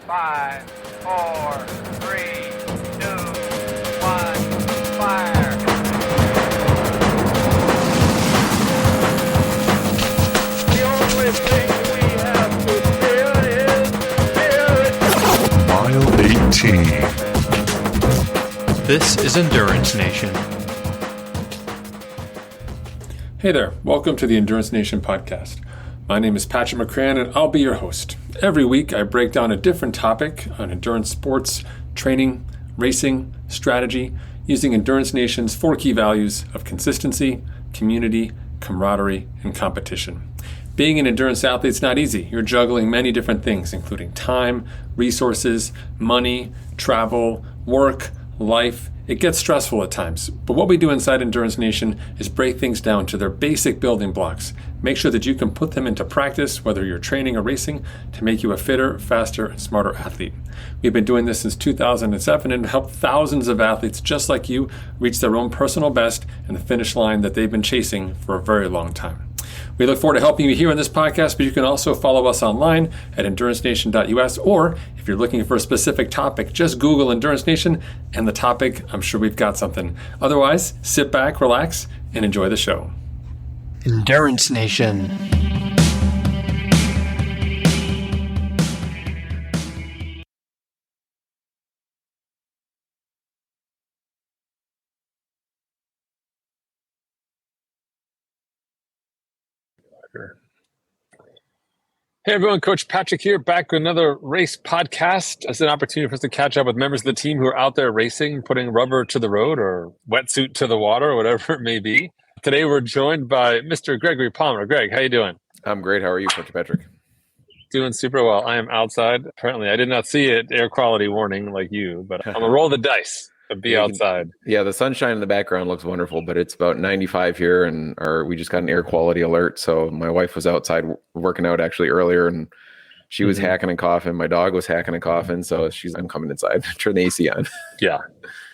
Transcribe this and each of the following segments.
5, 4, 3, 2, 1, fire. The only thing we have to fear is fear. Mile 18. This is Endurance Nation. Hey there, welcome to the Endurance Nation podcast. My name is Patrick McCran and I'll be your host. Every week I break down a different topic on endurance sports, training, racing, strategy, using Endurance Nation's 4 key values of consistency, community, camaraderie, and competition. Being an endurance athlete is not easy. You're juggling many different things, including time, resources, money, travel, work, life. It gets stressful at times, but what we do inside Endurance Nation is break things down to their basic building blocks. Make sure that you can put them into practice, whether you're training or racing, to make you a fitter, faster, and smarter athlete. We've been doing this since 2007 and helped thousands of athletes just like you reach their own personal best and the finish line that they've been chasing for a very long time. We look forward to helping you here on this podcast, but you can also follow us online at endurancenation.us, or if you're looking for a specific topic, just Google Endurance Nation and the topic. I'm sure we've got something. Otherwise, sit back, relax, and enjoy the show. Endurance Nation. Hey everyone, Coach Patrick here, back with another race podcast. It's an opportunity for us to catch up with members of the team who are out there racing, putting rubber to the road or wetsuit to the water, or whatever it may be. Today we're joined by Mr. Gregory Palmer. Greg, how you doing? I'm great. How are you, Coach Patrick? Doing super well. I am outside. Apparently, I did not see it, air quality warning like you, but I'm going to roll the dice and be outside. Yeah, the sunshine in the background looks wonderful, but it's about 95 here, and we just got an air quality alert. So my wife was outside working out actually earlier, and she was hacking and coughing. My dog was hacking and coughing, so I'm coming inside. Turn the AC on. Yeah,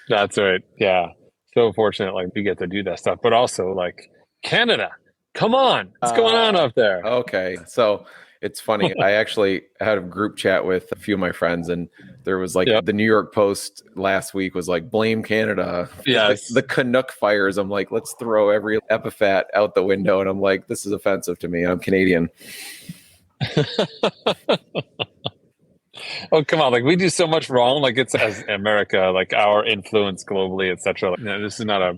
that's right. Yeah. So fortunate, like, we get to do that stuff, but also, like, Canada, come on, what's going on up there? Okay, so it's funny. I actually had a group chat with a few of my friends, and there was the New York Post last week was like, blame Canada. Yes. The Canuck fires. I'm like, let's throw every epithet out the window. And I'm like, this is offensive to me. I'm Canadian. Oh, come on. Like, we do so much wrong. Like, it's as America, like our influence globally, etc. Like, this is not a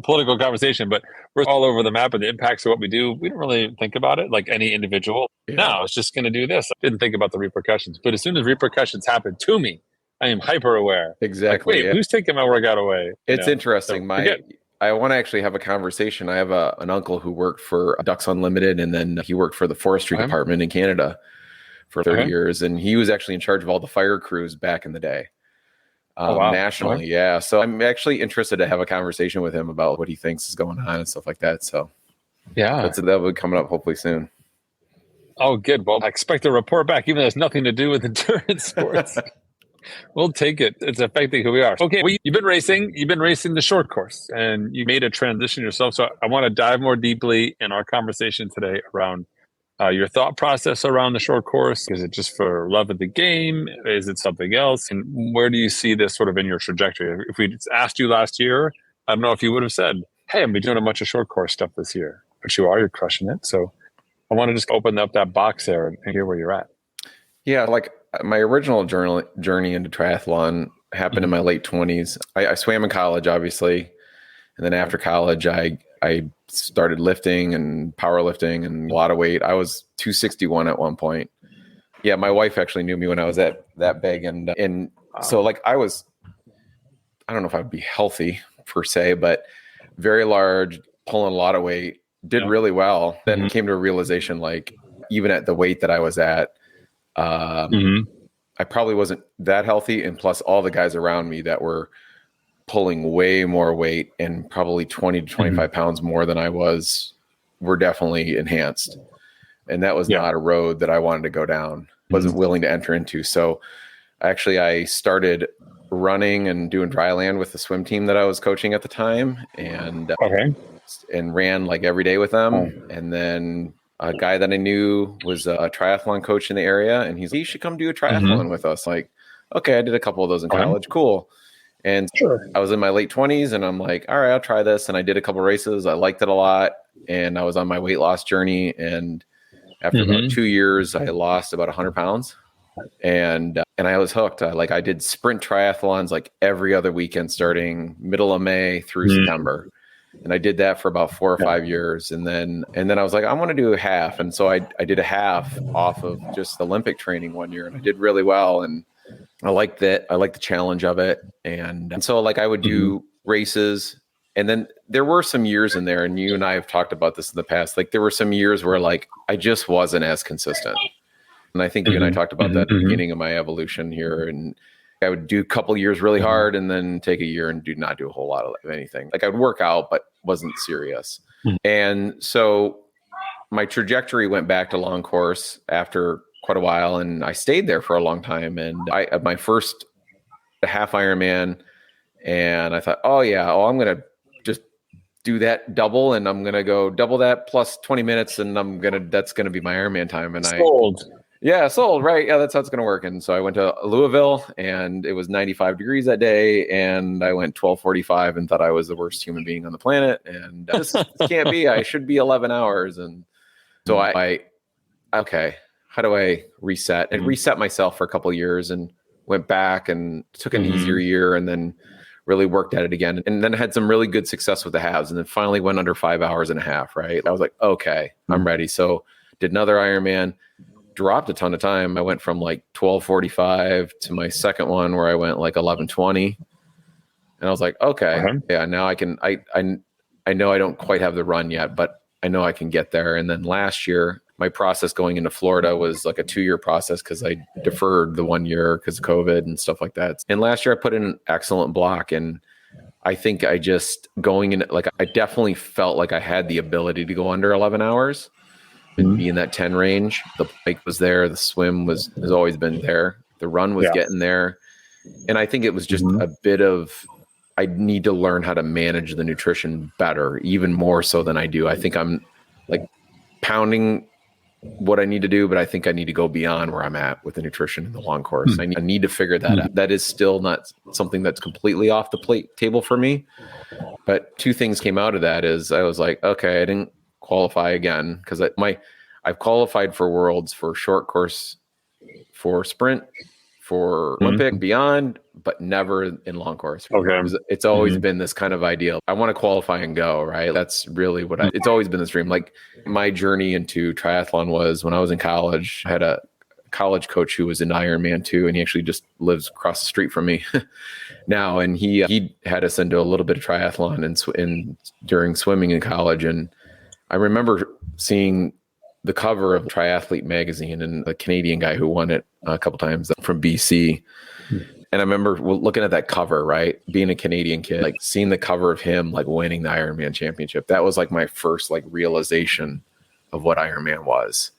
political conversation, but we're all over the map, and the impacts of what we do, we don't really think about it like any individual. Yeah. No, it's just going to do this. I didn't think about the repercussions, but as soon as repercussions happen to me, I am hyper aware. Exactly. Like, wait, who's taking my workout away? It's interesting. I want to actually have a conversation. I have an uncle who worked for Ducks Unlimited, and then he worked for the forestry department in Canada for 30 years, and he was actually in charge of all the fire crews back in the day, nationally. Yeah, so I'm actually interested to have a conversation with him about what he thinks is going on and stuff like that. So yeah, that will be coming up hopefully soon. Oh, good. Well, I expect a report back, even though it's nothing to do with endurance sports. We'll take it. It's affecting who we are. Okay, well, you've been racing the short course, and you made a transition yourself. So I want to dive more deeply in our conversation today around your thought process around the short course. Is it just for love of the game? Is it something else? And where do you see this sort of in your trajectory? If we asked you last year, I don't know if you would have said, hey, I'm doing a bunch of short course stuff this year. But you're crushing it. So I want to just open up that box there and hear where you're at. Yeah, like my original journey into triathlon happened in my late 20s. I swam in college, obviously. And then after college, I started lifting and powerlifting and a lot of weight. I was 261 at one point. Yeah, my wife actually knew me when I was that big. And so like I don't know if I'd be healthy per se, but very large, pulling a lot of weight, did really well. Then came to a realization, like even at the weight that I was at, I probably wasn't that healthy. And plus all the guys around me that were pulling way more weight and probably 20 to 25 pounds more than I was were definitely enhanced. And that was not a road that I wanted to go down, wasn't willing to enter into. So actually I started running and doing dry land with the swim team that I was coaching at the time, and ran like every day with them. And then a guy that I knew was a triathlon coach in the area, and he's like, you should come do a triathlon with us. Like, okay, I did a couple of those in college. Cool. And I was in my late 20s, and I'm like, all right, I'll try this. And I did a couple races. I liked it a lot, and I was on my weight loss journey. And after about 2 years, I lost about 100 pounds, and I was hooked. I did sprint triathlons like every other weekend, starting middle of May through September. And I did that for about 4 or 5 years. And then I was like, I want to do a half. And so I did a half off of just Olympic training one year, and I did really well. And I liked that. I liked the challenge of it. And so like I would do races. And then there were some years in there, and you and I have talked about this in the past. Like there were some years where like I just wasn't as consistent. And I think you and I talked about that at the beginning of my evolution here. And I would do a couple years really hard and then take a year and not do a whole lot of anything. Like I would work out, but wasn't serious. And so my trajectory went back to long course after quite a while, and I stayed there for a long time. And I had my first half Ironman, and I thought, I'm going to just do that double, and I'm going to go double that plus 20 minutes, and that's going to be my Ironman time. And sold, right? Yeah, that's how it's going to work. And so I went to Louisville, and it was 95 degrees that day, and I went 12:45 and thought I was the worst human being on the planet, and this can't be. I should be 11 hours. And so okay, how do I reset? And reset myself for a couple of years, and went back and took an easier year, and then really worked at it again. And then had some really good success with the halves, and then finally went under 5 hours and a half, right? I was like, okay, I'm ready. So did another Ironman. Dropped a ton of time. I went from like 12:45 to my second one where I went like 11:20, and I was like, okay, yeah, now I can. I know I don't quite have the run yet, but I know I can get there. And then last year, my process going into Florida was like a 2-year process because I deferred the 1 year because of COVID and stuff like that. And last year I put in an excellent block, and I think I just going in like I definitely felt like I had the ability to go under 11 hours. And be in that 10 range. The bike was there. The swim has always been there. The run was getting there. And I think it was just a bit of, I need to learn how to manage the nutrition better, even more so than I do. I think I'm like pounding what I need to do, but I think I need to go beyond where I'm at with the nutrition in the long course. I need to figure that out. That is still not something that's completely off the table for me. But 2 things came out of that is I was like, okay, I didn't qualify again because I've qualified for worlds, for short course, for sprint, for Olympic, beyond, but never in long course. Okay. It's always been this kind of ideal. I want to qualify and go, right? That's really what it's always been this dream. Like my journey into triathlon was when I was in college. I had a college coach who was in Ironman too, and he actually just lives across the street from me now. And he had us into a little bit of triathlon and during swimming in college. And I remember seeing the cover of Triathlete magazine and the Canadian guy who won it a couple times from BC. And I remember looking at that cover, right? Being a Canadian kid, like seeing the cover of him, like winning the Ironman championship. That was like my first like realization of what Ironman was.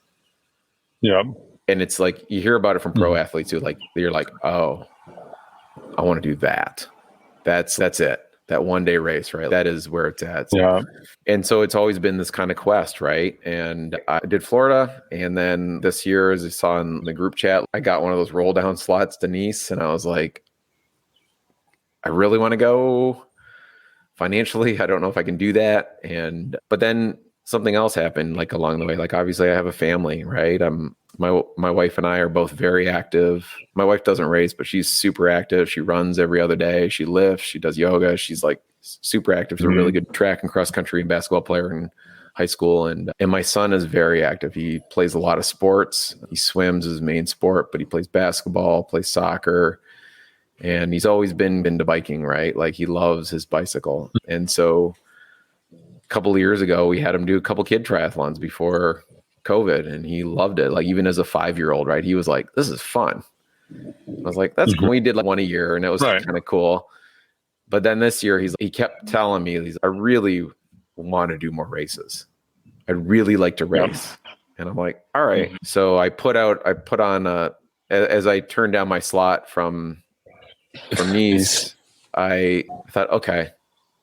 Yeah. And it's like, you hear about it from pro athletes who like, you're like, oh, I want to do that. That's it. That 1-day race, right? That is where it's at. Yeah. And so it's always been this kind of quest, right? And I did Florida. And then this year, as you saw in the group chat, I got one of those roll down slots to Nice. And I was like, I really want to go financially. I don't know if I can do that. But then something else happened like along the way. Like obviously I have a family, right? My wife and I are both very active. My wife doesn't race, but she's super active. She runs every other day. She lifts, she does yoga. She's like super active. She's a really good track and cross country and basketball player in high school. And my son is very active. He plays a lot of sports. He swims his main sport, but he plays basketball, plays soccer. And he's always been into biking, right? Like he loves his bicycle. And so a couple of years ago, we had him do a couple kid triathlons before COVID, and he loved it. Like even as a 5-year-old, right? He was like, this is fun. I was like, that's cool. We did like one a year, and it was kind of cool. But then this year, he kept telling me, I really want to do more races. I'd really like to race. And I'm like, all right. So I put on as I turned down my slot from Nice, I thought, okay,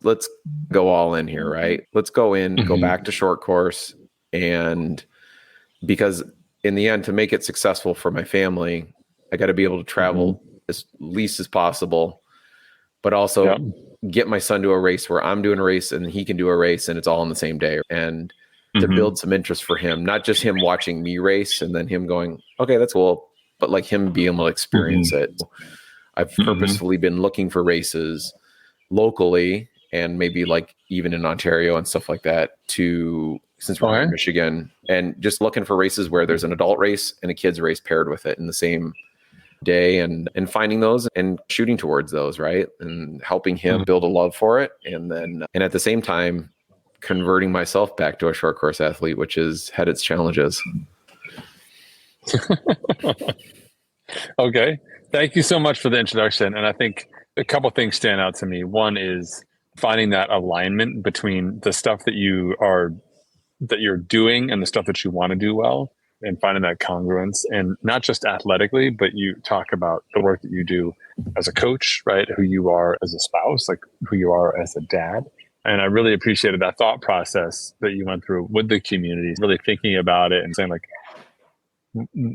let's go all in here, right? Let's go back to short course and because in the end, to make it successful for my family, I got to be able to travel as least as possible, but also get my son to a race where I'm doing a race and he can do a race and it's all on the same day, and to build some interest for him, not just him watching me race and then him going, okay, that's cool, but like him being able to experience it. I've purposefully been looking for races locally and maybe like even in Ontario and stuff like that since we're in Michigan, and just looking for races where there's an adult race and a kid's race paired with it in the same day, and finding those and shooting towards those, right? And helping him build a love for it. And then, and at the same time, converting myself back to a short course athlete, which has had its challenges. Okay. Thank you so much for the introduction. And I think a couple things stand out to me. One is finding that alignment between the stuff that you're doing and the stuff that you want to do well, and finding that congruence, and not just athletically, but you talk about the work that you do as a coach, right? Who you are as a spouse, like who you are as a dad. And I really appreciated that thought process that you went through with the community, really thinking about it and saying like,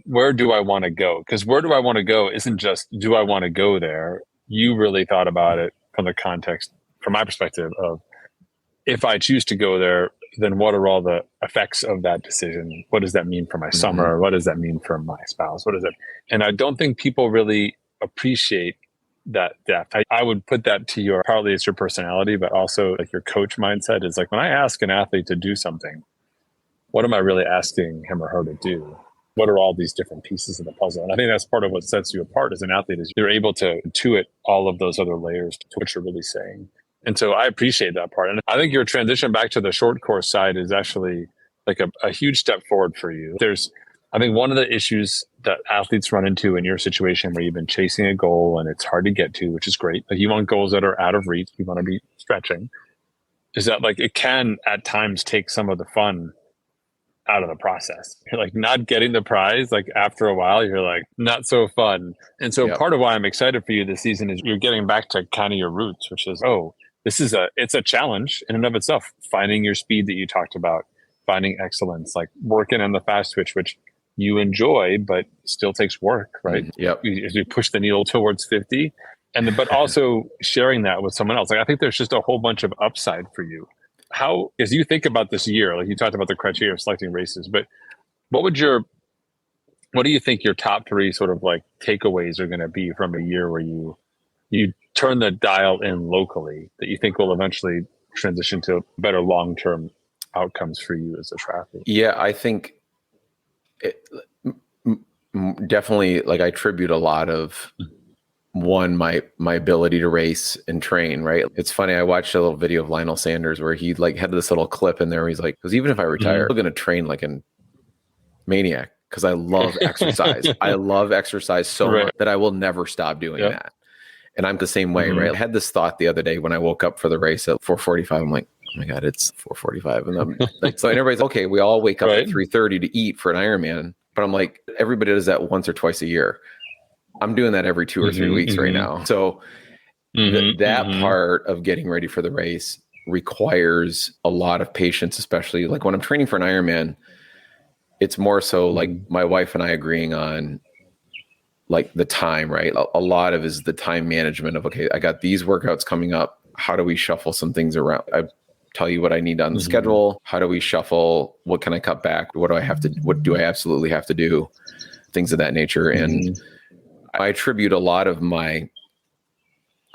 where do I want to go? Because where do I want to go isn't just, do I want to go there? You really thought about it from the context, from my perspective, of if I choose to go there, then what are all the effects of that decision? What does that mean for my summer? What does that mean for my spouse? What is it? And I don't think people really appreciate that depth. I would put that to your, partly it's your personality, but also like your coach mindset is like, when I ask an athlete to do something, what am I really asking him or her to do? What are all these different pieces of the puzzle? And I think that's part of what sets you apart as an athlete, is you're able to intuit all of those other layers to what you're really saying. And so I appreciate that part. And I think your transition back to the short course side is actually like a huge step forward for you. I think one of the issues that athletes run into in your situation, where you've been chasing a goal and it's hard to get to, which is great. Like, you want goals that are out of reach. You want to be stretching. Is that like, it can at times take some of the fun out of the process. You're like not getting the prize, like after a while, you're like, not so fun. And so part of why I'm excited for you this season is you're getting back to kind of your roots, which is, it's a challenge in and of itself, finding your speed that you talked about, finding excellence, like working on the fast twitch, which you enjoy, but still takes work, right? As you push the needle towards 50, but also sharing that with someone else. Like, I think there's just a whole bunch of upside for you. How, as you think about this year, like you talked about the criteria of selecting races, but what do you think your top three sort of like takeaways are going to be from a year where you turn the dial in locally, that you think will eventually transition to better long-term outcomes for you as a triathlete? Yeah, I think definitely, like, I attribute a lot of my ability to race and train, right? It's funny, I watched a little video of Lionel Sanders where he like had this little clip in there where he's like, because even if I retire, I'm going to train like a maniac because I love exercise. I love exercise so much that I will never stop doing that. And I'm the same way, right? I had this thought the other day when I woke up for the race at 4:45. I'm like, oh my God, it's 4:45. And I'm like, so everybody's okay, we all wake up at 3:30 to eat for an Ironman. But I'm like, everybody does that once or twice a year. I'm doing that every 2 or 3 weeks right now. So that part of getting ready for the race requires a lot of patience, especially like when I'm training for an Ironman. It's more so like my wife and I agreeing on like the time, right? A lot of is the time management of, okay, I got these workouts coming up. How do we shuffle some things around? I tell you what I need on the schedule. How do we shuffle? What can I cut back? What do I absolutely have to do? Things of that nature. And I attribute a lot of my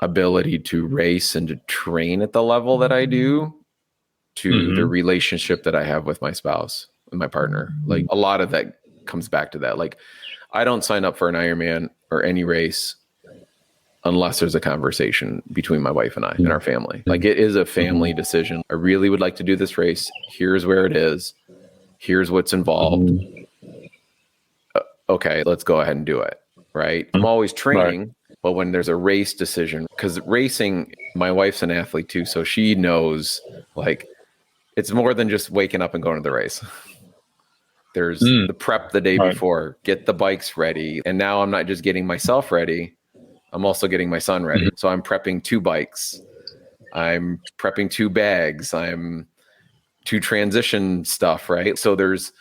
ability to race and to train at the level that I do to the relationship that I have with my spouse and my partner. Like, a lot of that comes back to that. Like, I don't sign up for an Ironman or any race unless there's a conversation between my wife and I and our family. Like, it is a family decision. I really would like to do this race. Here's where it is. Here's what's involved. Okay, let's go ahead and do it. Right. I'm always training, but when there's a race decision, because racing, my wife's an athlete too. So she knows, like, it's more than just waking up and going to the race. There's the prep the day before, get the bikes ready. And now I'm not just getting myself ready. I'm also getting my son ready. So I'm prepping 2 bikes. I'm prepping 2 bags. I'm 2 transition stuff. Right. So there's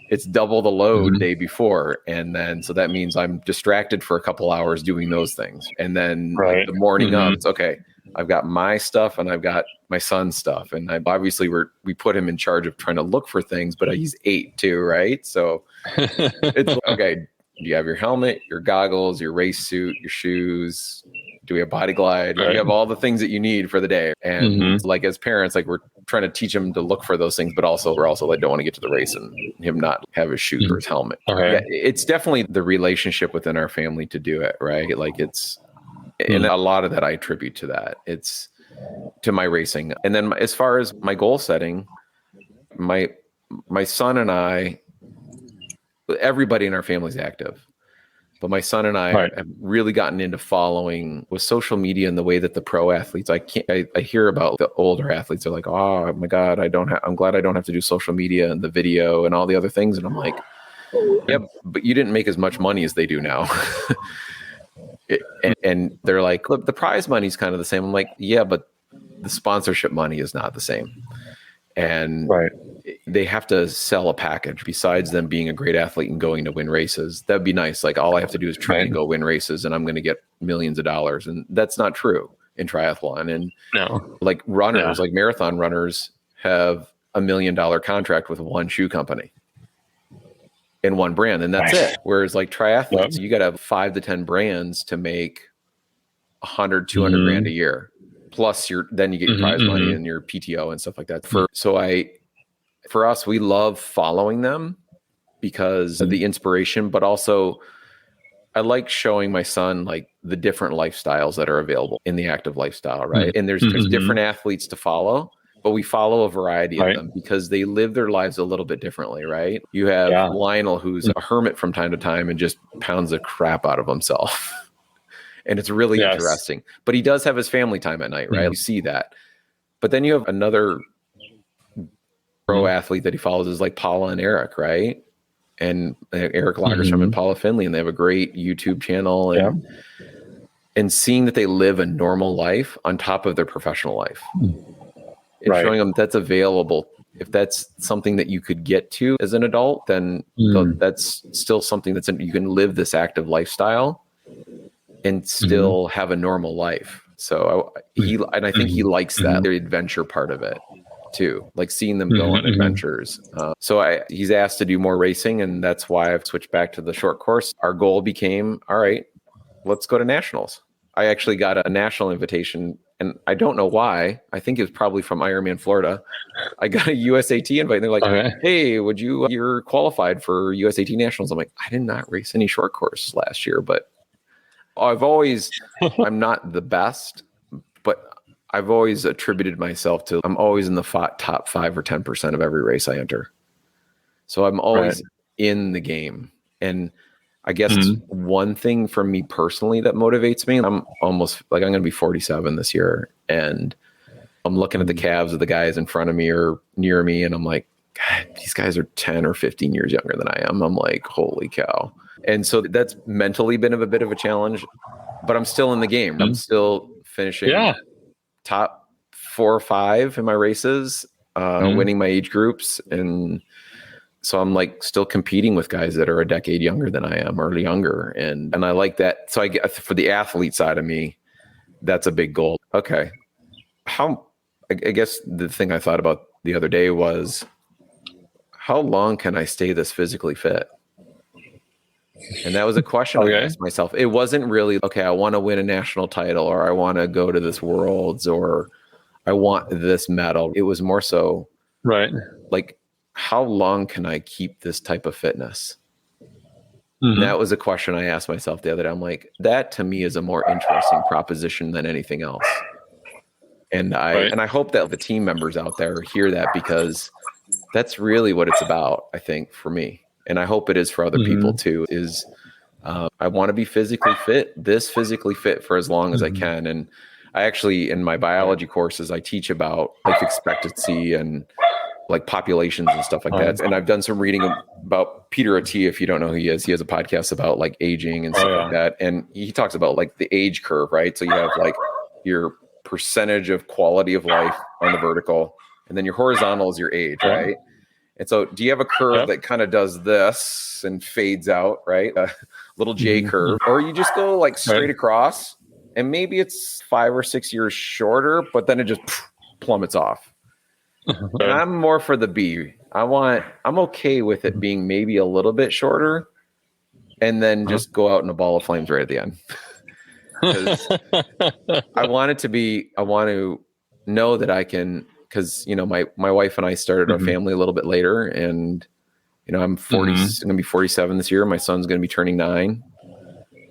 it's double the load the day before. And then, so that means I'm distracted for a couple hours doing those things. And then like, the morning of, it's okay. I've got my stuff and I've got my son's stuff. And obviously we put him in charge of trying to look for things, but he's 8 too, right? So it's okay. Do you have your helmet, your goggles, your race suit, your shoes? Do we have body glide? You have all the things that you need for the day. And like as parents, like we're trying to teach him to look for those things, but we're also like don't want to get to the race and him not have his shoes or his helmet. Yeah, it's definitely the relationship within our family to do it, right? Like it's, and a lot of that I attribute to that. It's to my racing. And then as far as my goal setting, my son and I, everybody in our family is active. But my son and I have really gotten into following with social media and the way that the pro athletes, I hear about the older athletes are like, oh my God, I'm glad I don't have to do social media and the video and all the other things. And I'm like, yep, but you didn't make as much money as they do now. And they're like, look, the prize money's kind of the same. I'm like, yeah, but the sponsorship money is not the same. And they have to sell a package besides them being a great athlete and going to win races. That'd be nice. Like all I have to do is train and go win races and I'm going to get millions of dollars. And that's not true in triathlon. And like runners, like marathon runners have $1 million contract with one shoe company and one brand. And that's it. Whereas like triathletes, you got to have 5 to 10 brands to make 100, 200 grand a year. Plus then you get your prize money and your PTO and stuff like that. For us, we love following them because of the inspiration, but also I like showing my son like the different lifestyles that are available in the active lifestyle, right? And there's different athletes to follow, but we follow a variety of them because they live their lives a little bit differently, right? You have Lionel, who's a hermit from time to time and just pounds the crap out of himself. And it's really interesting, but he does have his family time at night, right? You see that. But then you have another pro athlete that he follows is like Paula and Eric, right? And Eric Lagerstrom and Paula Finley, and they have a great YouTube channel and seeing that they live a normal life on top of their professional life and showing them that's available. If that's something that you could get to as an adult, then that's still something you can live this active lifestyle and still have a normal life. So I think he likes that, the adventure part of it too, like seeing them go on adventures. So he's asked to do more racing, and that's why I've switched back to the short course. Our goal became, all right, let's go to nationals. I actually got a national invitation, and I don't know why. I think it was probably from Ironman Florida. I got a USAT invite, and they're like, hey, you're qualified for USAT nationals. I'm like, I did not race any short course last year, but I'm not the best, but I've always attributed myself to, I'm always in the top 5 or 10% of every race I enter. So I'm always in the game. And I guess one thing for me personally that motivates me, I'm going to be 47 this year. And I'm looking at the calves of the guys in front of me or near me. And I'm like, God, these guys are 10 or 15 years younger than I am. I'm like, holy cow. And so that's mentally been a bit of a challenge, but I'm still in the game. I'm still finishing top 4 or 5 in my races, winning my age groups. And so I'm like still competing with guys that are a decade younger than I am or younger. And I like that. So for the athlete side of me, that's a big goal. Okay. I guess the thing I thought about the other day was, how long can I stay this physically fit? And that was a question I asked myself. It wasn't really, okay, I want to win a national title, or I want to go to this Worlds, or I want this medal. It was more so, like, how long can I keep this type of fitness? That was a question I asked myself the other day. I'm like, that to me is a more interesting proposition than anything else. And I hope that the team members out there hear that, because that's really what it's about, I think, for me. And I hope it is for other people too, is I want to be physically fit for as long as I can. And I actually, in my biology courses, I teach about life expectancy and like populations and stuff like that. And I've done some reading about Peter Attia. If you don't know who he is, he has a podcast about like aging and stuff like that. And he talks about like the age curve, right? So you have like your percentage of quality of life on the vertical, and then your horizontal is your age, right? And so do you have a curve Yep. that kind of does this and fades out, right? A little J curve, or you just go like straight across and maybe it's 5 or 6 years shorter, but then it just plummets off. And I'm more for the B. I'm okay with it being maybe a little bit shorter and then just go out in a ball of flames right at the end. 'Cause I want to know that I can, because my wife and I started our family a little bit later, and I'm 40, I'm gonna be 47 this year. My son's gonna be turning 9,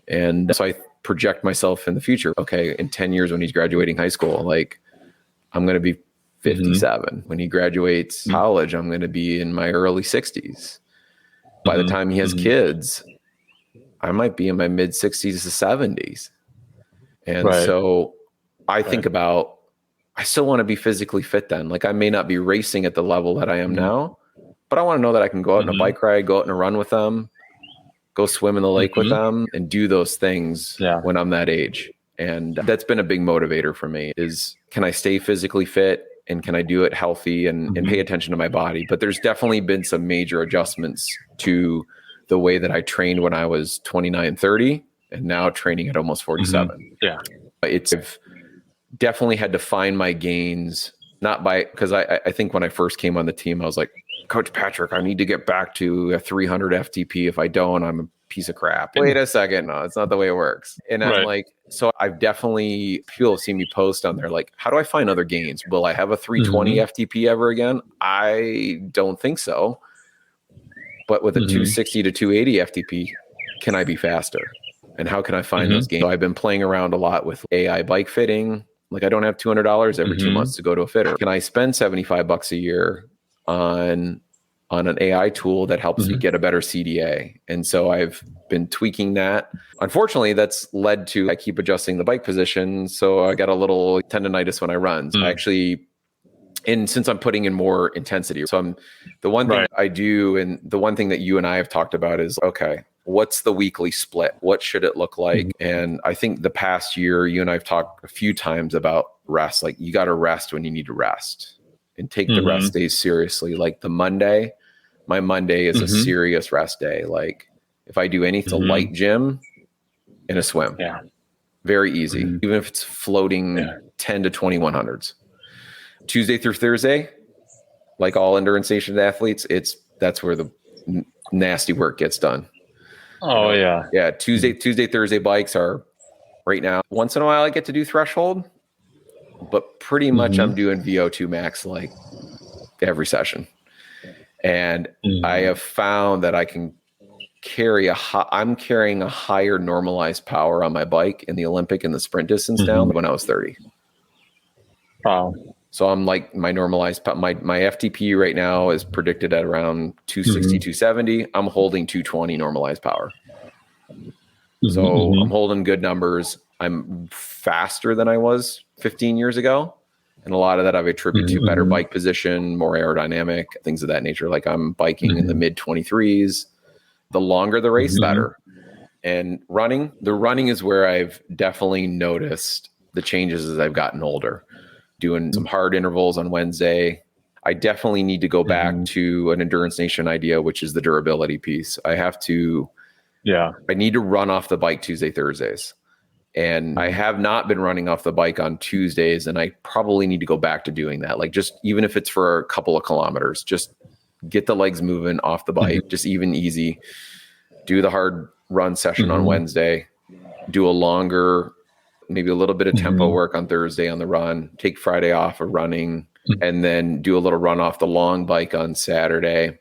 and so I project myself in the future. Okay, in 10 years when he's graduating high school, like I'm gonna be 57. When he graduates college, I'm gonna be in my early 60s. By the time he has kids, I might be in my mid 60s to 70s. And so I think about, I still want to be physically fit then. Like I may not be racing at the level that I am now, but I want to know that I can go out on a bike ride, go out on a run with them, go swim in the lake with them, and do those things when I'm that age. And that's been a big motivator for me is, can I stay physically fit and can I do it healthy and pay attention to my body? But there's definitely been some major adjustments to the way that I trained when I was 29, 30. And now training at almost 47. I've definitely had to find my gains, because I think when I first came on the team, I was like, Coach Patrick, I need to get back to a 300 FTP. If I don't, I'm a piece of crap. Wait a second. No, it's not the way it works. And I'm like, so I've definitely, people have seen me post on there, like, how do I find other gains? Will I have a 320 FTP ever again? I don't think so. But with a 260 to 280 FTP, can I be faster? And how can I find those gains? So I've been playing around a lot with AI bike fitting. Like I don't have $200 every 2 months to go to a fitter. Can I spend $75 a year on an AI tool that helps me get a better CDA? And so I've been tweaking that. Unfortunately, that's led to, I keep adjusting the bike position. So I got a little tendonitis when I run. So and since I'm putting in more intensity, so the one thing I do, and the one thing that you and I have talked about is, okay, what's the weekly split? What should it look like? And I think the past year, you and I have talked a few times about rest. Like you got to rest when you need to rest and take the rest days seriously. Like my Monday is a serious rest day. Like if I do anything, it's a light gym and a swim. Very easy. Even if it's floating 10 to 2100s. Tuesday through Thursday, like all endurance nation athletes, that's where the nasty work gets done. Yeah. Tuesday, Thursday bikes are right now. Once in a while I get to do threshold, but pretty much I'm doing VO2 max like every session. And I have found that I can I'm carrying a higher normalized power on my bike in the Olympic and the sprint distance now than when I was 30. Wow. So I'm like my normalized, my FTP right now is predicted at around 260, 270. I'm holding 220 normalized power. So I'm holding good numbers. I'm faster than I was 15 years ago. And a lot of that I've attributed to better bike position, more aerodynamic, things of that nature. Like I'm biking in the mid 23s. The longer the race, better. And the running is where I've definitely noticed the changes as I've gotten older. Doing some hard intervals on Wednesday. I definitely need to go back to an Endurance Nation idea, which is the durability piece. I need to run off the bike Tuesday, Thursdays. And I have not been running off the bike on Tuesdays, and I probably need to go back to doing that. Like just even if it's for a couple of kilometers, just get the legs moving off the bike, just even easy. Do the hard run session on Wednesday, do a longer, maybe a little bit of tempo work on Thursday on the run, take Friday off of running, and then do a little run off the long bike on Saturday.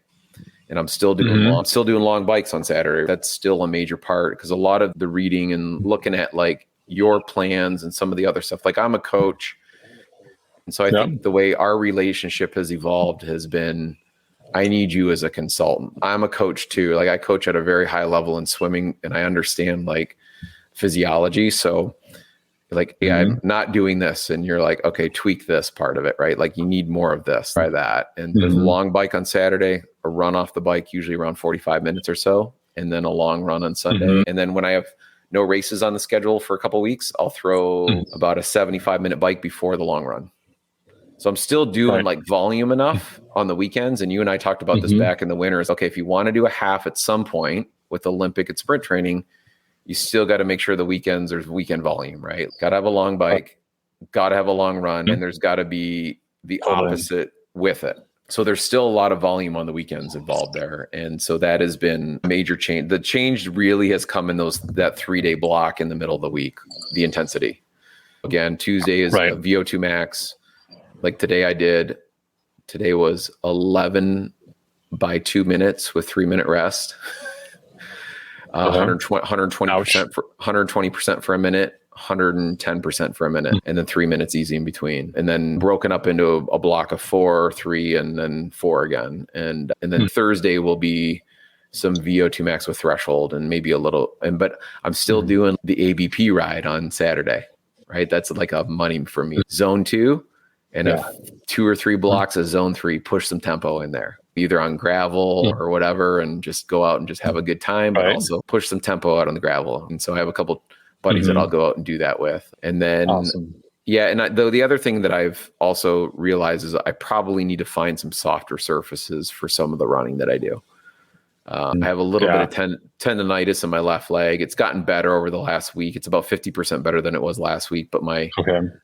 And I'm still doing long bikes on Saturday. That's still a major part because a lot of the reading and looking at like your plans and some of the other stuff, like I'm a coach. And so I think the way our relationship has evolved has been, I need you as a consultant. I'm a coach too. Like I coach at a very high level in swimming and I understand like physiology. So like, I'm not doing this. And you're like, okay, tweak this part of it, right? Like you need more of this, try that. And there's a long bike on Saturday, a run off the bike, usually around 45 minutes or so. And then a long run on Sunday. And then when I have no races on the schedule for a couple of weeks, I'll throw about a 75-minute bike before the long run. So I'm still doing Right. like volume enough on the weekends. And you and I talked about this back in the winter. Is okay, if you want to do a half at some point with Olympic and sprint training, you still got to make sure the weekends there's weekend volume, right? Got to have a long bike, got to have a long run, and there's got to be the opposite with it. So there's still a lot of volume on the weekends involved there. And so that has been a major change. The change really has come in that 3-day block in the middle of the week, the intensity. Again, Tuesday is a VO2 max. Like today was 11 by 2 minutes with 3-minute rest. 120% for a minute, 110% for a minute, and then 3 minutes easy in between, and then broken up into a block of 4, 3, and then 4 again. And then Thursday will be some VO2 max with threshold and maybe a little, but I'm still doing the ABP ride on Saturday, right? That's like a money for me. Zone 2 and 2 or 3 blocks of zone 3, push some tempo in there, either on gravel or whatever, and just go out and just have a good time, but also push some tempo out on the gravel. And so I have a couple buddies that I'll go out and do that with. And then, the other thing that I've also realized is I probably need to find some softer surfaces for some of the running that I do. I have a little bit of tendonitis in my left leg. It's gotten better over the last week. It's about 50% better than it was last week. But I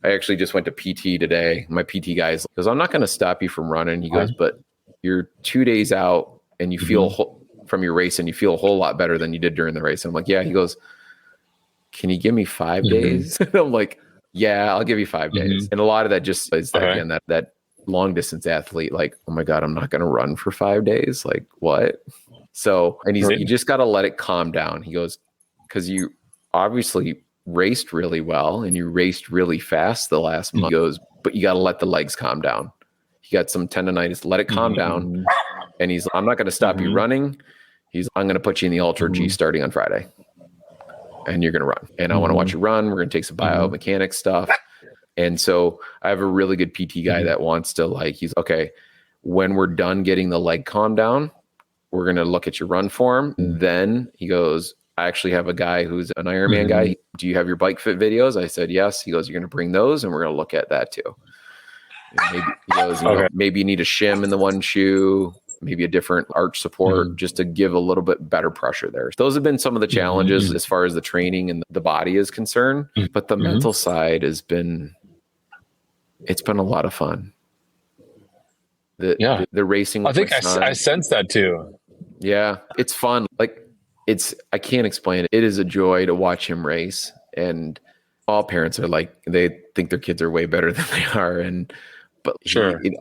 actually just went to PT today. My PT guy goes, I'm not going to stop you from running. He goes, but you're 2 days out and you feel from your race and you feel a whole lot better than you did during the race. And I'm like, yeah. He goes, can you give me 5 days? And I'm like, yeah, I'll give you 5 days. And a lot of that just is that long distance athlete, like, oh my God, I'm not going to run for 5 days. Like what? So, and you just got to let it calm down. He goes, because you obviously raced really well and you raced really fast the last month. He goes, but you got to let the legs calm down. You got some tendonitis, let it calm down. And he's, I'm not going to stop you running. I'm going to put you in the Ultra G starting on Friday. And you're going to run. And I want to watch you run. We're going to take some biomechanics stuff. And so I have a really good PT guy that wants to he's okay, when we're done getting the leg calm down, we're going to look at your run form. Then he goes, I actually have a guy who's an Ironman guy. Do you have your bike fit videos? I said, yes. He goes, you're going to bring those and we're going to look at that too. And maybe, he goes, maybe you need a shim in the one shoe, maybe a different arch support just to give a little bit better pressure there. Those have been some of the challenges as far as the training and the body is concerned, but the mental side it's been a lot of fun. The racing. I think I sense that too. Yeah, it's fun. I can't explain it. It is a joy to watch him race. And all parents are they think their kids are way better than they are. But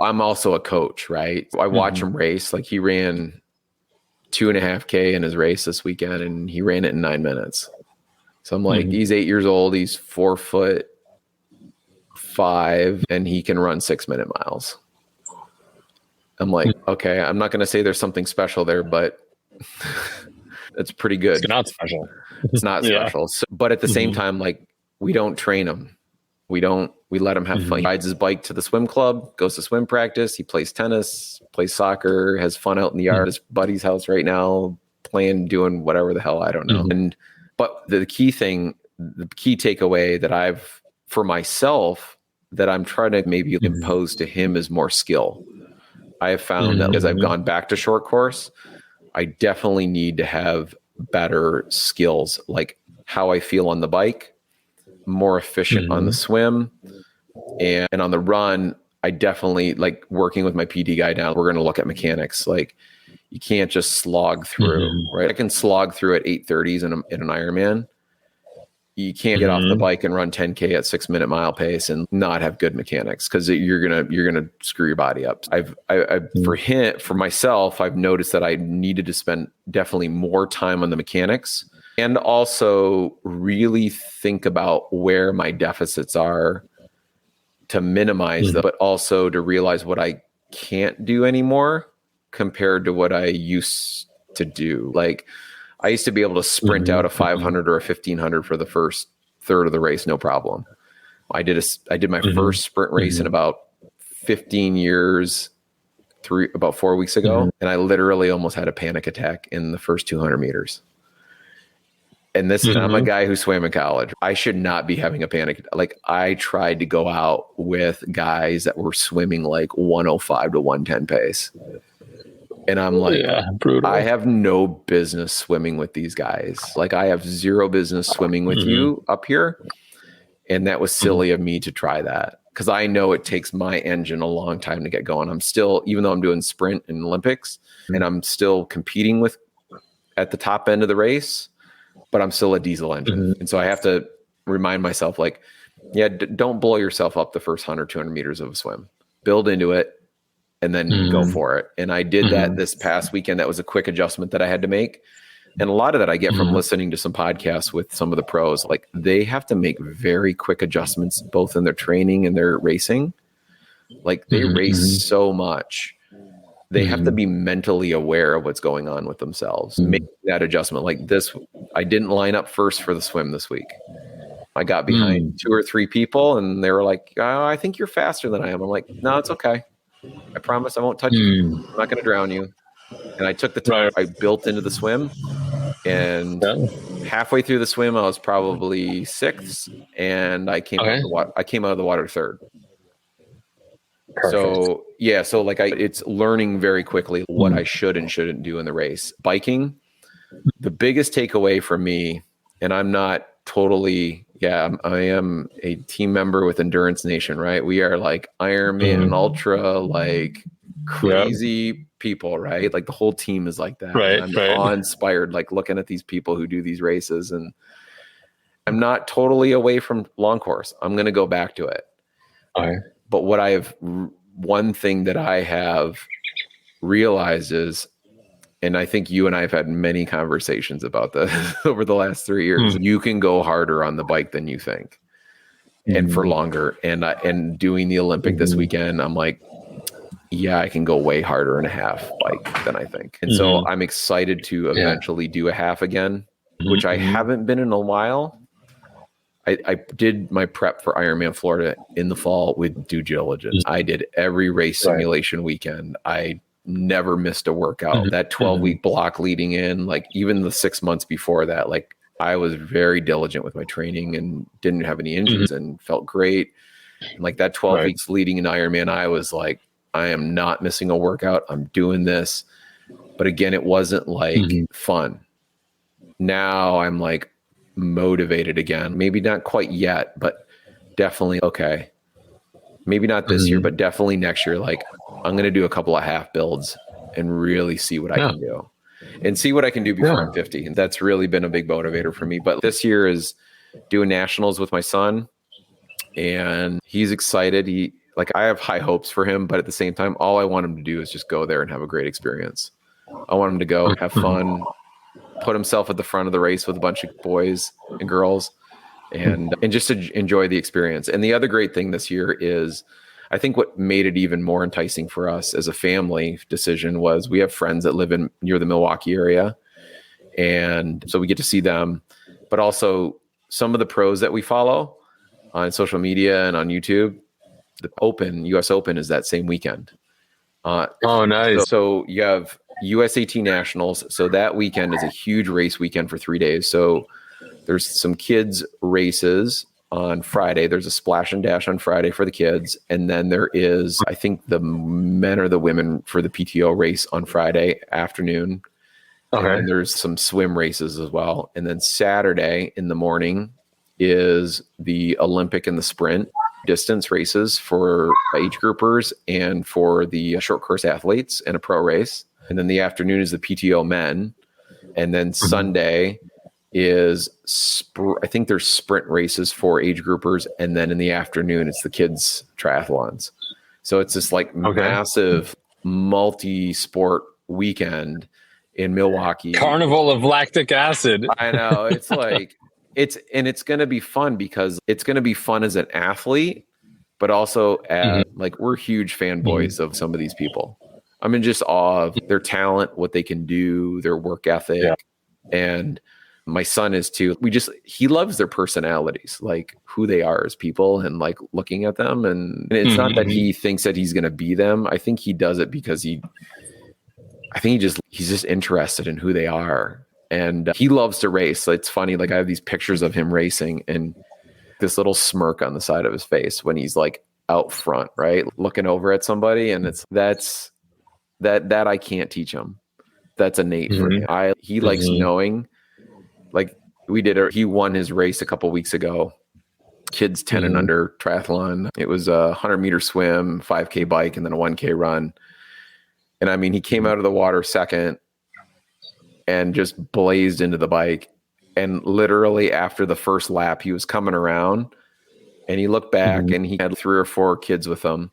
I'm also a coach, right? I watch him race. He ran 2.5K in his race this weekend and he ran it in 9 minutes. So I'm like, he's 8 years old. He's 4'5" and he can run 6-minute miles. I'm like, okay, I'm not going to say there's something special there, but it's pretty good. It's not special. It's not special. So, but at the same time, we don't train him. We let him have fun. He rides his bike to the swim club, goes to swim practice. He plays tennis, plays soccer, has fun out in the yard. His buddy's house right now, doing whatever the hell, I don't know. But the key takeaway that for myself, that I'm trying to maybe impose to him is more skill. I have found that as I've gone back to short course, I definitely need to have better skills, like how I feel on the bike, more efficient on the swim, and on the run. I definitely working with my PD guy now. We're going to look at mechanics. You can't just slog through, right? I can slog through at 8:30s in an Ironman. You can't get off the bike and run 10K at 6-minute mile pace and not have good mechanics, because you're gonna screw your body up. For myself, I've noticed that I needed to spend definitely more time on the mechanics and also really think about where my deficits are to minimize them, but also to realize what I can't do anymore compared to what I used to do. I used to be able to sprint out a 500 or a 1500 for the first third of the race, no problem. I did my first sprint race in about 15 years, about 4 weeks ago, and I literally almost had a panic attack in the first 200 meters. And this is, I'm a guy who swam in college. I should not be having a panic. Like, I tried to go out with guys that were swimming like 105 to 110 pace. And I'm like, brutal. I have no business swimming with these guys. Like, I have zero business swimming with you up here. And that was silly of me to try that, because I know it takes my engine a long time to get going. I'm still, even though I'm doing sprint in Olympics and I'm still competing with at the top end of the race, but I'm still a diesel engine. And so I have to remind myself, like, yeah, don't blow yourself up the first 100, 200 meters of a swim. Build into it and then go for it. And I did that this past weekend. That was a quick adjustment that I had to make. And a lot of that I get from listening to some podcasts with some of the pros. Like, they have to make very quick adjustments, both in their training and their racing. Like, they race so much. They have to be mentally aware of what's going on with themselves. Make that adjustment. Like this, I didn't line up first for the swim this week. I got behind 2 or 3 people and they were like, oh, I think you're faster than I am. I'm like, no, it's okay. I promise I won't touch you. I'm not going to drown you. And I took the time. I built into the swim, and halfway through the swim, I was probably 6th, and I came out of the water. I came out of the water 3rd. Perfect. So yeah, so like it's learning very quickly what I should and shouldn't do in the race. Biking, the biggest takeaway for me, and I'm not totally, I am a team member with Endurance Nation, right? We are like Ironman and ultra, like crazy people, right? Like the whole team is like that. Right, I'm awe-inspired, like looking at these people who do these races, and I'm not totally away from long course. I'm going to go back to it. But one thing that I have realized is, and I think you and I have had many conversations about this over the last 3 years, you can go harder on the bike than you think, and for longer. And doing the Olympic this weekend, I'm like, yeah, I can go way harder in a half bike than I think. And so I'm excited to eventually do a half again, which I haven't been in a while. I did my prep for Ironman Florida in the fall with due diligence. I did every race simulation weekend. I never missed a workout. That 12-week block leading in, like even the 6 months before that, like I was very diligent with my training and didn't have any injuries and felt great. And like that 12 weeks leading in Ironman, I was like, I am not missing a workout. I'm doing this. But again, it wasn't like fun. Now I'm like motivated again. Maybe not quite yet, but definitely okay. Maybe not this year, but definitely next year. Like I'm going to do a couple of half builds and really see what I can do and see what I can do before I'm 50. And that's really been a big motivator for me. But this year is doing nationals with my son, and he's excited. I have high hopes for him, but at the same time, all I want him to do is just go there and have a great experience. I want him to go have fun, put himself at the front of the race with a bunch of boys and girls, and just to enjoy the experience. And the other great thing this year is, I think what made it even more enticing for us as a family decision was we have friends that live near the Milwaukee area. And so we get to see them, but also some of the pros that we follow on social media and on YouTube. The US Open is that same weekend. Nice. So you have USAT Nationals. So that weekend is a huge race weekend for 3 days. So there's some kids races on Friday. There's a splash and dash on Friday for the kids. And then there is, I think, the men or the women for the PTO race on Friday afternoon. And there's some swim races as well. And then Saturday in the morning is the Olympic and the sprint distance races for age groupers and for the short course athletes, and a pro race. And then the afternoon is the PTO men. And then Sunday is, I think there's sprint races for age groupers. And then in the afternoon, it's the kids triathlons. So it's this like massive multi-sport weekend in Milwaukee. Carnival of lactic acid. I know. It's like, it's going to be fun because it's going to be fun as an athlete, but also as like, we're huge fanboys of some of these people. I'm in just awe of their talent, what they can do, their work ethic. And my son is too. He loves their personalities, like who they are as people, and like looking at them. And it's not that he thinks that he's going to be them. I think he does it because he's just interested in who they are. And he loves to race. So it's funny. Like I have these pictures of him racing and this little smirk on the side of his face when he's like out front, right? Looking over at somebody. And that I can't teach him. That's innate for him. He likes knowing, like he won his race a couple weeks ago. Kids 10 and under triathlon. It was a 100-meter swim, 5K bike, and then a 1K run. And I mean, he came out of the water second and just blazed into the bike. And literally after the first lap, he was coming around and he looked back and he had 3 or 4 kids with him.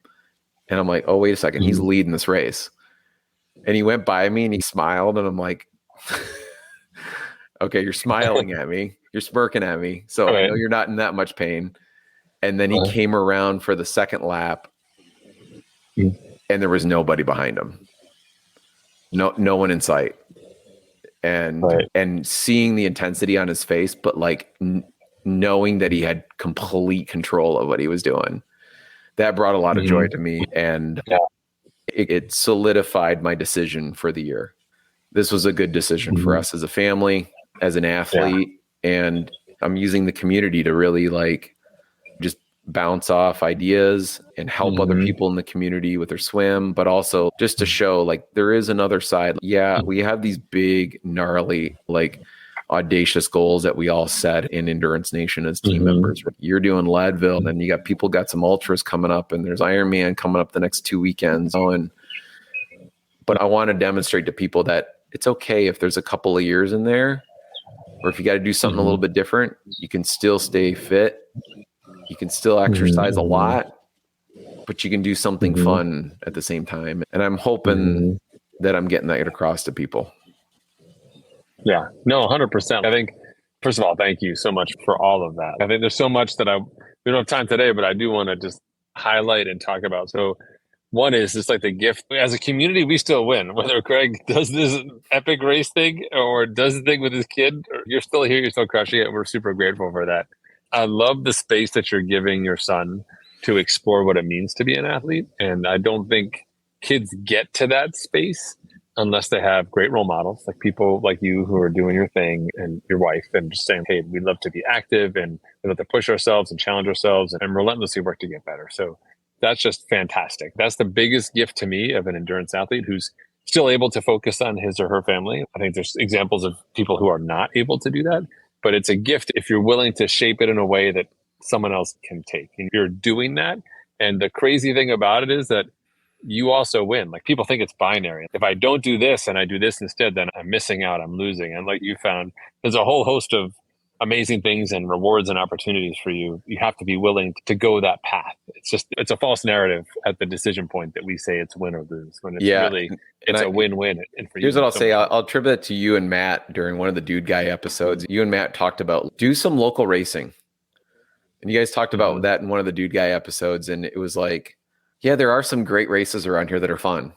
And I'm like, oh, wait a second. He's leading this race. And he went by me and he smiled. And I'm like, okay, you're smiling at me. You're smirking at me. So I know you're not in that much pain. And then he came around for the second lap and there was nobody behind him. No one in sight. And seeing the intensity on his face, but like knowing that he had complete control of what he was doing, that brought a lot of joy to me. And it solidified my decision for the year. This was a good decision for us as a family, as an athlete. And I'm using the community to really like just bounce off ideas and help other people in the community with their swim, but also just to show like there is another side. Yeah, we have these big, gnarly, like audacious goals that we all set in Endurance Nation as team members. You're doing Leadville, and you got some ultras coming up, and there's Ironman coming up the next 2 weekends. But I want to demonstrate to people that it's okay if there's a couple of years in there, or if you got to do something a little bit different, you can still stay fit. You can still exercise a lot, but you can do something fun at the same time. And I'm hoping that I'm getting that across to people. Yeah, no, 100%. I think, first of all, thank you so much for all of that. I think there's so much that we don't have time today, but I do want to just highlight and talk about. So one is just like the gift. As a community, we still win. Whether Craig does this epic race thing or does the thing with his kid, or you're still here, you're still crushing it. We're super grateful for that. I love the space that you're giving your son to explore what it means to be an athlete. And I don't think kids get to that space unless they have great role models, like people like you who are doing your thing, and your wife, and just saying, hey, we love to be active and we love to push ourselves and challenge ourselves and relentlessly work to get better. So that's just fantastic. That's the biggest gift to me of an endurance athlete who's still able to focus on his or her family. I think there's examples of people who are not able to do that. But it's a gift if you're willing to shape it in a way that someone else can take. And you're doing that. And the crazy thing about it is that you also win. Like people think it's binary. If I don't do this and I do this instead, then I'm missing out, I'm losing. And like you found, there's a whole host of amazing things and rewards and opportunities for you. You have to be willing to go that path. It's a false narrative at the decision point that we say it's win or lose, when it's really, it's a win-win. And for here's what I'll say. I'll attribute it to you and Matt during one of the Dude Guy episodes. You and Matt talked about do some local racing. And you guys talked about that in one of the Dude Guy episodes. And it was like, yeah, there are some great races around here that are fun.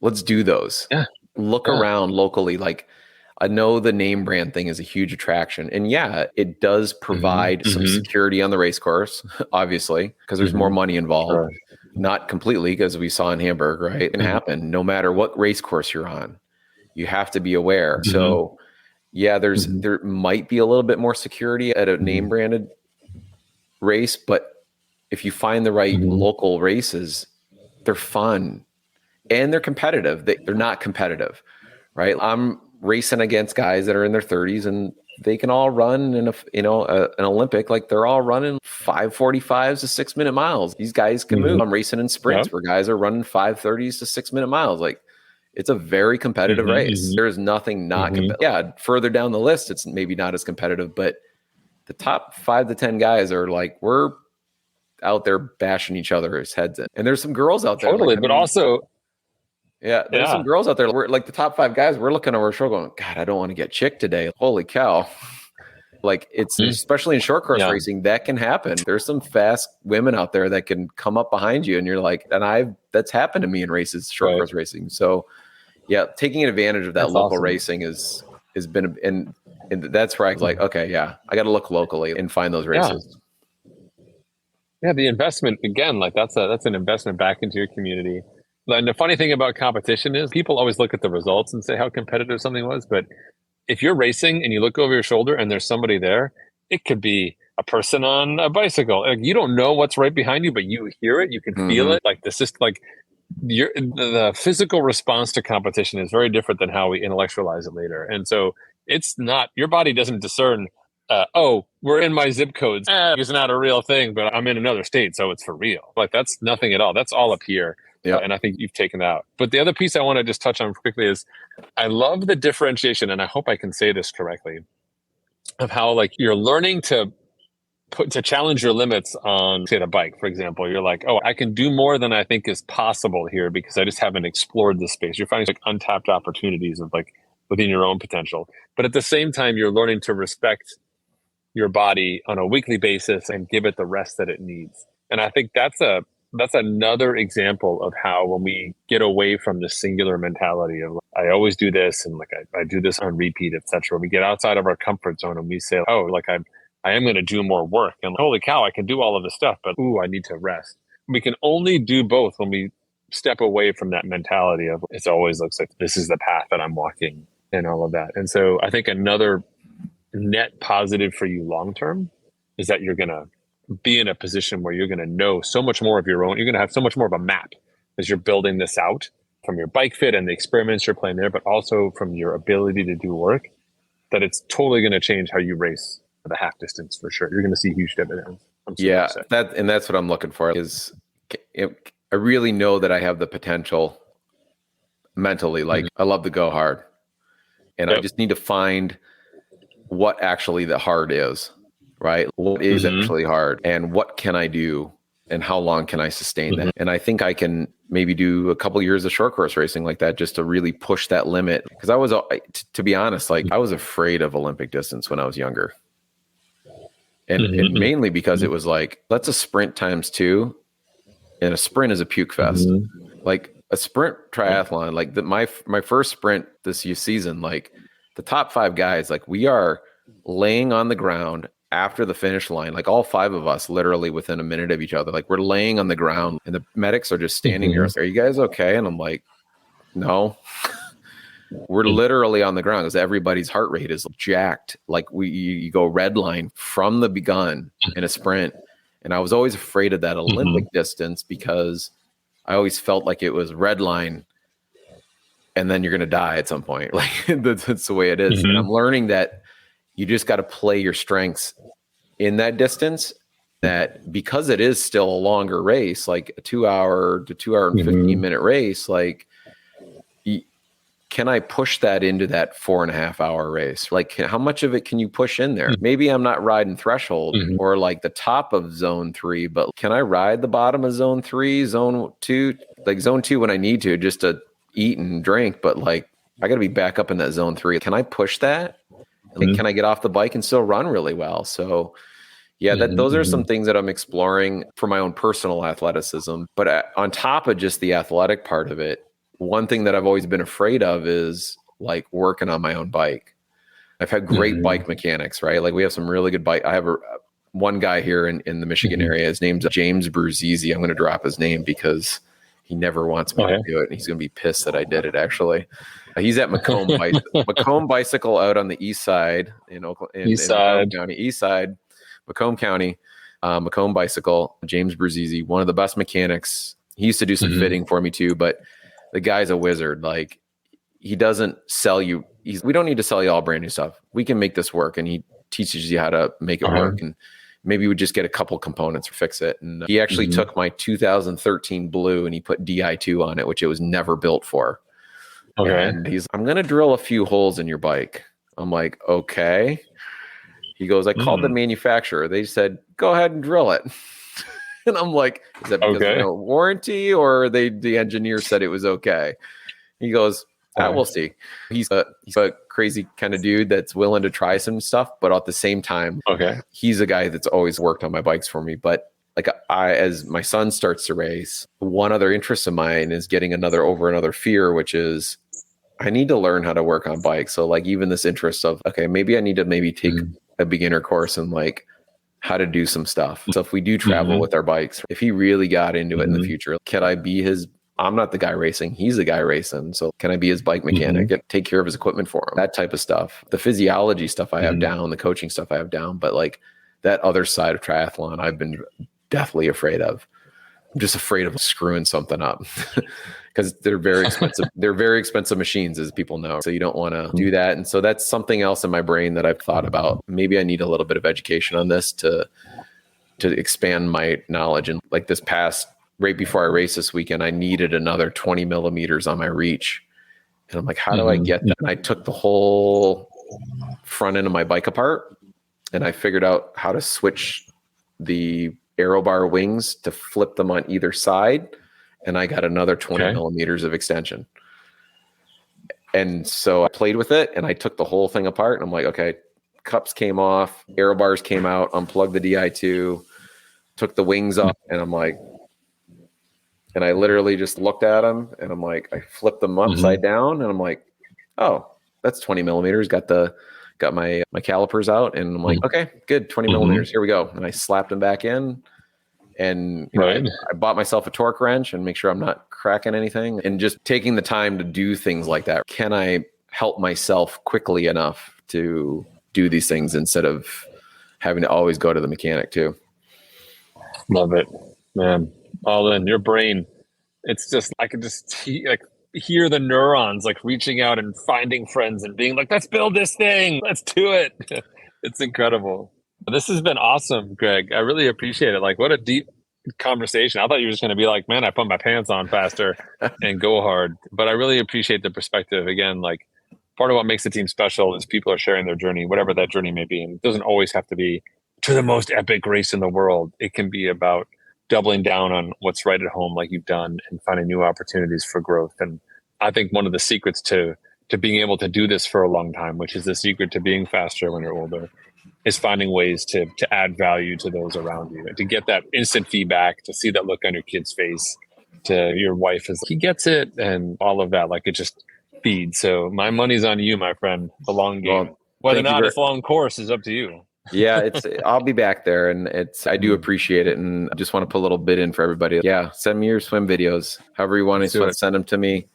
Let's do those. Yeah. Look around locally. Like, I know the name brand thing is a huge attraction. And yeah, it does provide some security on the race course, obviously, because there's more money involved. Sure. Not completely, because we saw in Hamburg, right? It can happen no matter what race course you're on. You have to be aware. So yeah, there might be a little bit more security at a name branded race, but if you find the right local races, they're fun and they're competitive. They're not competitive, right? I'm racing against guys that are in their 30s and they can all run in an Olympic, like they're all running 5:45s to 6-minute miles. These guys can move. I'm racing in sprints where guys are running 5:30s to 6-minute miles. Like it's a very competitive race. There is nothing not competitive. Yeah, further down the list, it's maybe not as competitive, but the top 5 to 10 guys are like, we're out there bashing each other's heads in. And there's some girls out there. Totally, but also... Yeah, there's some girls out there. We're like the top 5 guys. We're looking over our shoulder going, God, I don't want to get chick today. Holy cow. Like it's especially in short course racing, that can happen. There's some fast women out there that can come up behind you and you're like, that's happened to me in races, short course racing. So yeah, taking advantage of that local racing has been, and that's where I was like, okay, yeah, I got to look locally and find those races. Yeah, the investment, again, like that's an investment back into your community. And the funny thing about competition is people always look at the results and say how competitive something was, but if you're racing and you look over your shoulder and there's somebody there, it could be a person on a bicycle. Like, you don't know what's right behind you, but you hear it, you can feel it. Like this is like the physical response to competition is very different than how we intellectualize it later. And so it's not, your body doesn't discern, oh, we're in my zip codes. It's not a real thing, but I'm in another state, so it's for real. Like, that's nothing at all. That's all up here. Yeah. And I think you've taken that out. But the other piece I want to just touch on quickly is I love the differentiation, and I hope I can say this correctly, of how like you're learning to challenge your limits on, say, the bike, for example. You're like, oh, I can do more than I think is possible here because I just haven't explored the space. You're finding like untapped opportunities of like within your own potential. But at the same time, you're learning to respect your body on a weekly basis and give it the rest that it needs. And I think that's another example of how when we get away from the singular mentality of I always do this and like I do this on repeat, etc. We get outside of our comfort zone and we say, oh, like I am going to do more work, and holy cow, I can do all of this stuff, but I need to rest. We can only do both when we step away from that mentality of it always looks like this is the path that I'm walking and all of that. And so I think another net positive for you long term is that you're going to be in a position where you're going to know so much more of your own. You're going to have so much more of a map as you're building this out from your bike fit and the experiments you're playing there, but also from your ability to do work, that it's totally going to change how you race the half distance for sure. You're going to see huge dividends. Yeah, that's what I'm looking for. Is I really know that I have the potential mentally. Like I love to go hard, and I just need to find what actually the hard is. Right? What is actually hard, and what can I do, and how long can I sustain that? And I think I can maybe do a couple years of short course racing like that just to really push that limit. Because I was, to be honest, like I was afraid of Olympic distance when I was younger. And mainly because it was like, that's a sprint times 2, and a sprint is a puke fest. Like a sprint triathlon, like my first sprint this season, like the top 5 guys, like we are laying on the ground after the finish line, like all 5 of us literally within a minute of each other. Like we're laying on the ground and the medics are just standing there. Are you guys okay? And I'm like, no. We're literally on the ground because everybody's heart rate is jacked. Like you go red line from the begun in a sprint. And I was always afraid of that Olympic distance because I always felt like it was red line and then you're going to die at some point. Like that's the way it is. And I'm learning that you just got to play your strengths in that distance, that because it is still a longer race, like a 2 hour to 2 hour and 15-minute race, like can I push that into that 4.5 hour race? Like how much of it can you push in there? Maybe I'm not riding threshold or like the top of zone 3, but can I ride the bottom of zone 3, zone 2, like zone 2 when I need to just to eat and drink, but like I got to be back up in that zone 3. Can I push that? Like, can I get off the bike and still run really well? So yeah, those are some things that I'm exploring for my own personal athleticism. But on top of just the athletic part of it, one thing that I've always been afraid of is like working on my own bike. I've had great bike mechanics, right? Like we have some really good bike. I have one guy here in the Michigan area. His name's James Bruzzese. I'm going to drop his name because he never wants me to do it. And he's going to be pissed that I did it actually. He's at Macomb Bicycle out on the east side in Oakland, Macomb County, east side, Macomb County, Macomb Bicycle, James Bruzzese, one of the best mechanics. He used to do some fitting for me too, but the guy's a wizard. Like he doesn't sell you. We don't need to sell you all brand new stuff. We can make this work. And he teaches you how to make it work. And maybe we just get a couple components or fix it. And he actually took my 2013 Blue and he put Di2 on it, which it was never built for. Okay. And I'm going to drill a few holes in your bike. I'm like, okay. He goes, I called the manufacturer. They said, go ahead and drill it. And I'm like, is that because of no warranty or the engineer said it was okay? He goes, we'll see. He's a crazy kind of dude that's willing to try some stuff, but at the same time, he's a guy that's always worked on my bikes for me. But like as my son starts to race, one other interest of mine is getting another fear, which is I need to learn how to work on bikes. So like even this interest of, okay, maybe I need to take a beginner course and like how to do some stuff. So if we do travel with our bikes, if he really got into it in the future, can I be his I'm not the guy racing. He's the guy racing. So can I be his bike mechanic, take care of his equipment for him? That type of stuff. The physiology stuff I have down, the coaching stuff I have down, but like that other side of triathlon, I've been deathly afraid of. I'm just afraid of screwing something up because they're very expensive. They're very expensive machines, as people know. So you don't want to do that. And so that's something else in my brain that I've thought about. Maybe I need a little bit of education on this to expand my knowledge. And like this past, right before I race this weekend, I needed another 20 millimeters on my reach. And I'm like, how do I get that? And I took the whole front end of my bike apart and I figured out how to switch the aero bar wings to flip them on either side. And I got another 20 millimeters of extension. And so I played with it and I took the whole thing apart and I'm like, okay, cups came off, aero bars came out, unplugged the Di2, took the wings up, and I'm like, and I literally just looked at them and I'm like, I flipped them upside down and I'm like, oh, that's 20 millimeters. Got my calipers out and I'm like, okay, good. 20 millimeters. Here we go. And I slapped them back in and I bought myself a torque wrench and make sure I'm not cracking anything and just taking the time to do things like that. Can I help myself quickly enough to do these things instead of having to always go to the mechanic too? Love it, man. All in your brain. It's just, I can just hear the neurons like reaching out and finding friends and being like, let's build this thing. Let's do it. It's incredible. This has been awesome, Greg. I really appreciate it. Like, what a deep conversation. I thought you were just going to be like, man, I put my pants on faster and go hard. But I really appreciate the perspective. Again, like, part of what makes the team special is people are sharing their journey, whatever that journey may be. And it doesn't always have to be to the most epic race in the world. It can be about doubling down on what's right at home, like you've done, and finding new opportunities for growth. And I think one of the secrets to being able to do this for a long time, which is the secret to being faster when you're older, is finding ways to add value to those around you, to get that instant feedback, to see that look on your kid's face, to your wife is, he gets it, and all of that. Like, it just feeds. So my money's on you, my friend. The long game. Well, whether or not it's long course is up to you. Yeah, I'll be back there, and I do appreciate it, and I just want to put a little bit in for everybody. Yeah, send me your swim videos, however you want to send them to me.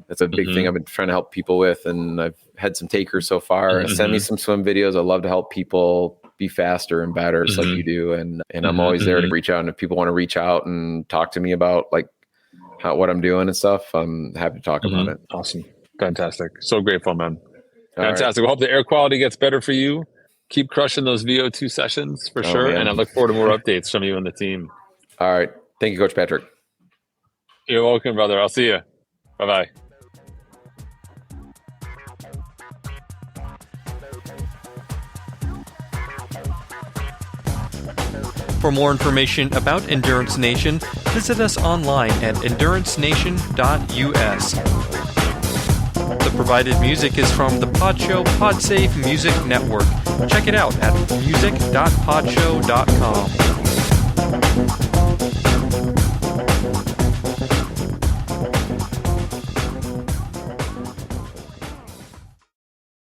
That's a big thing I've been trying to help people with, and I've had some takers so far. Send me some swim videos. I love to help people be faster and better, just like you do, and I'm always there to reach out. And if people want to reach out and talk to me about like what I'm doing and stuff, I'm happy to talk about it. Awesome, fantastic, so grateful, man. Fantastic. We hope the air quality gets better for you. Keep crushing those VO2 sessions for sure. Man. And I look forward to more updates from you and the team. All right. Thank you, Coach Patrick. You're welcome, brother. I'll see you. Bye-bye. For more information about Endurance Nation, visit us online at endurancenation.us. The provided music is from the Podshow Podsafe Music Network. Check it out at music.podshow.com.